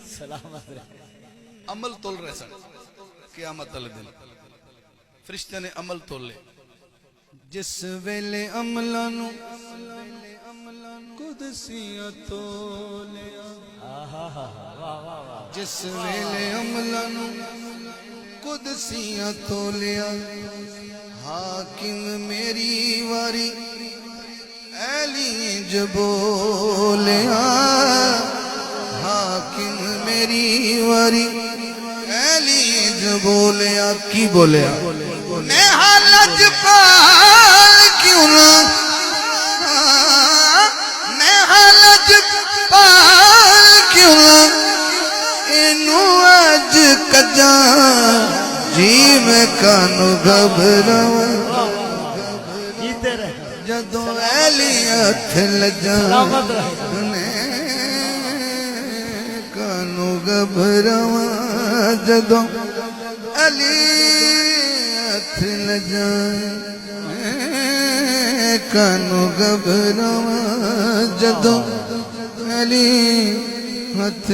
سلامت رہے عمل تول رہے سن قیامت والے دن فرشتے نے عمل تول لے جس ویلے عملاں نو قدسیاں تولیا جس ویلے عملاں نو قدسیاں تولیا حاکم میری واری ایلی جبولیا حاکم میری واری ایلی جبولیا کی بولیا میں حالج پال کیوں نہ میں حالج پال کیوں نہ انو اج کجاں جی میں کانو گھبراواں جیتے رہے جدوں ایلی ہتھ لجاں کانو گھبراواں جدوں ایلی ہتھ لجاں کانو گھبراواں جدوں ایلی ہتھ